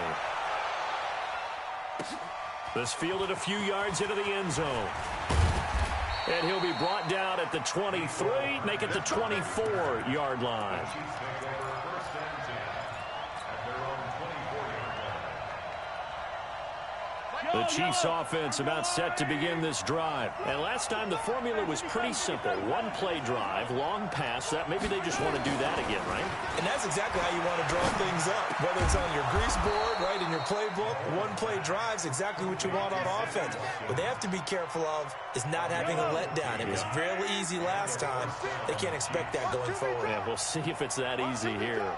A: This fielded a few yards into the end zone. And he'll be brought down at the 23, make it the 24-yard line. The Chiefs offense about set to begin this drive. And last time the formula was pretty simple. 1 play drive, long pass. That maybe they just want to do that again, right?
C: And that's exactly how you want to draw things up. Whether it's on your grease board, right, in your playbook, 1 play drive's exactly what you want on offense. What they have to be careful of is not having a letdown. It was really easy last time. They can't expect that going forward.
A: Yeah, we'll see if it's that easy here.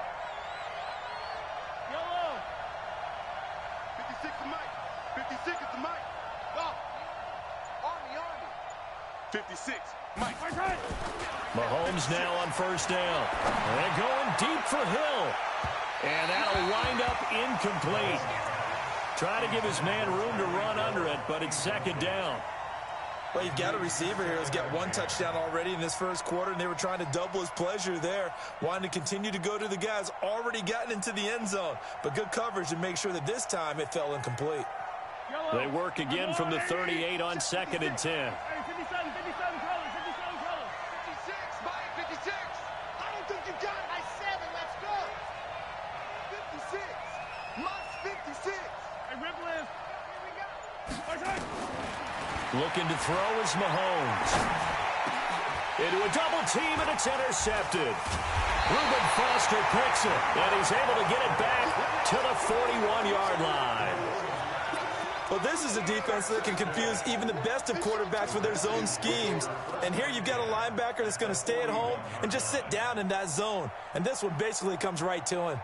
D: 56, Mike.
A: Mahomes now on 1st down. And going deep for Hill. And that'll wind up incomplete. Trying to give his man room to run under it, but it's 2nd down.
C: Well, you've got a receiver here who's got 1 touchdown already in this first quarter, and they were trying to double his pleasure there, wanting to continue to go to the guys already gotten into the end zone. But good coverage to make sure that this time it fell incomplete.
A: They work again from the 38 on 2nd and 10.
D: 56. Hey, Ripple.
A: Looking to throw is Mahomes. Into a double team, and it's intercepted. Reuben Foster picks it, and he's able to get it back to the 41-yard line.
C: Well, this is a defense that can confuse even the best of quarterbacks with their zone schemes. And here you've got a linebacker that's going to stay at home and just sit down in that zone. And this one basically comes right to him.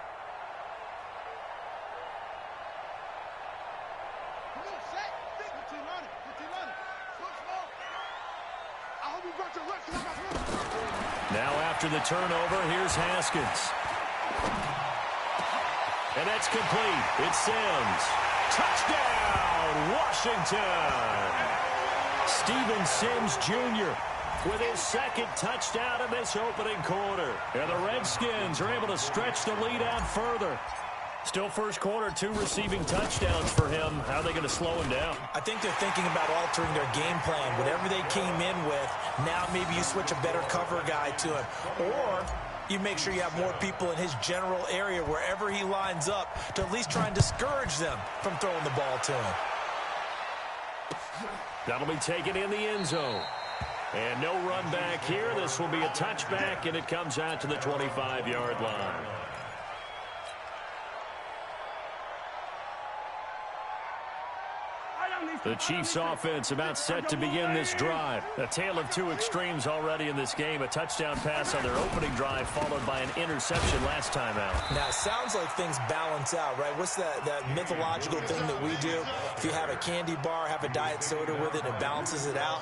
A: Now after the turnover, here's Haskins. And that's complete. It's Sims. Touchdown, Washington. Steven Sims Jr. with his 2nd touchdown in this opening quarter. And the Redskins are able to stretch the lead out further. Still first quarter, 2 receiving touchdowns for him. How are they going to slow him down?
C: I think they're thinking about altering their game plan. Whatever they came in with, now maybe you switch a better cover guy to him. Or you make sure you have more people in his general area wherever he lines up to at least try and discourage them from throwing the ball to him.
A: That'll be taken in the end zone. And no run back here. This will be a touchback, and it comes out to the 25-yard line. The Chiefs offense about set to begin this drive. A tale of two extremes already in this game. A touchdown pass on their opening drive followed by an interception last time out.
C: Now, it sounds like things balance out, right? What's that mythological thing that we do? If you have a candy bar, have a diet soda with it, it balances it out.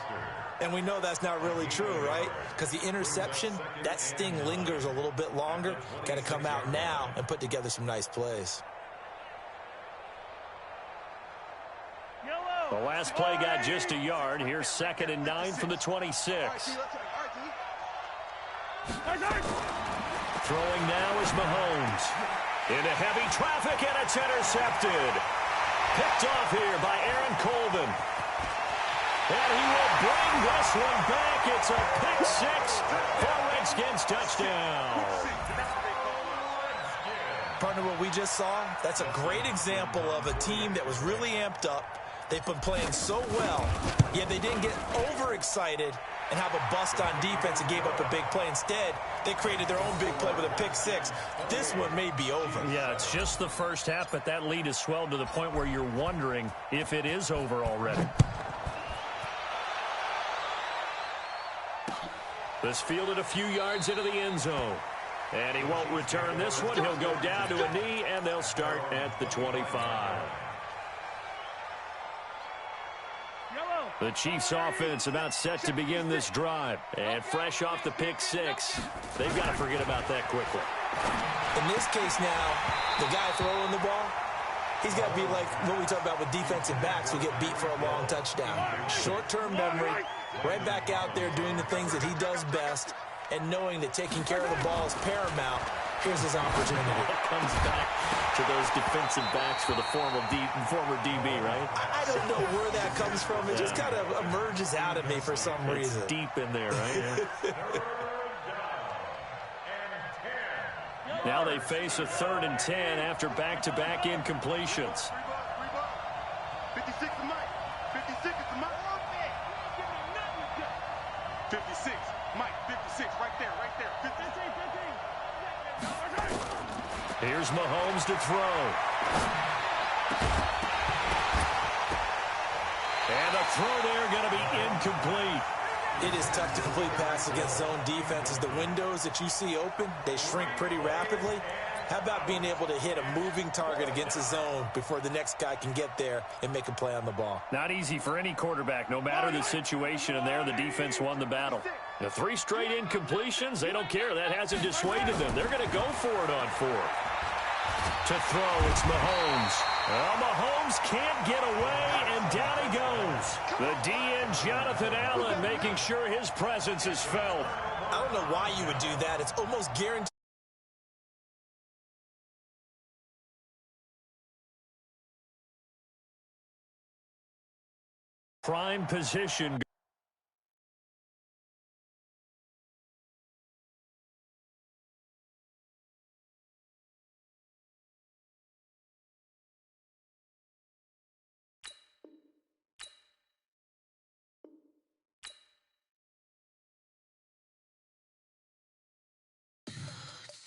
C: And we know that's not really true, right? Because the interception, that sting lingers a little bit longer. Got to come out now and put together some nice plays.
A: The last play got just a yard. Here's 2nd and 9 from the 26. Throwing now is Mahomes. Into heavy traffic, and it's intercepted. Picked off here by Aaron Colvin. And he will bring this one back. It's a pick six for Redskins touchdown.
C: Partner, what we just saw, that's a great example of a team that was really amped up. They've been playing so well, yet they didn't get overexcited and have a bust on defense and gave up a big play. Instead, they created their own big play with a pick six. This one may be over.
A: Yeah, it's just the first half, but that lead has swelled to the point where you're wondering if it is over already. This fielded a few yards into the end zone. And he won't return this one. He'll go down to a knee, and they'll start at the 25. The Chiefs offense about set to begin this drive. And fresh off the pick six, they've got to forget about that quickly.
C: In this case now, the guy throwing the ball, he's got to be like what we talk about with defensive backs who get beat for a long touchdown. Short-term memory, right back out there doing the things that he does best, and knowing that taking care of the ball is paramount. Here's his opportunity.
A: It comes back to those defensive backs for the former DB, right?
C: I don't know where that comes from. It just kind of emerges out of me for some reason.
A: It's deep in there, right? Yeah. Now they face a 3rd and 10 after back-to-back incompletions.
D: 56 is Mike. 56 is Mike. 56, Mike. 56, right there, right there. 56.
A: Here's Mahomes to throw. And a throw there going to be incomplete.
C: It is tough to complete passes against zone defenses. The windows that you see open, they shrink pretty rapidly. How about being able to hit a moving target against a zone before the next guy can get there and make a play on the ball?
A: Not easy for any quarterback, no matter the situation, and there the defense won the battle. The 3 straight incompletions, they don't care. That hasn't dissuaded them. They're going to go for it on 4. To throw, it's Mahomes. Well, Mahomes can't get away, and down he goes. The DN, Jonathan Allen, making sure his presence is felt.
C: I don't know why you would do that. It's almost guaranteed.
A: Prime position.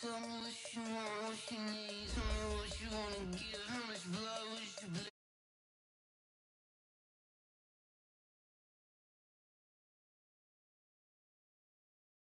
F: Tell me what she want, what she needs.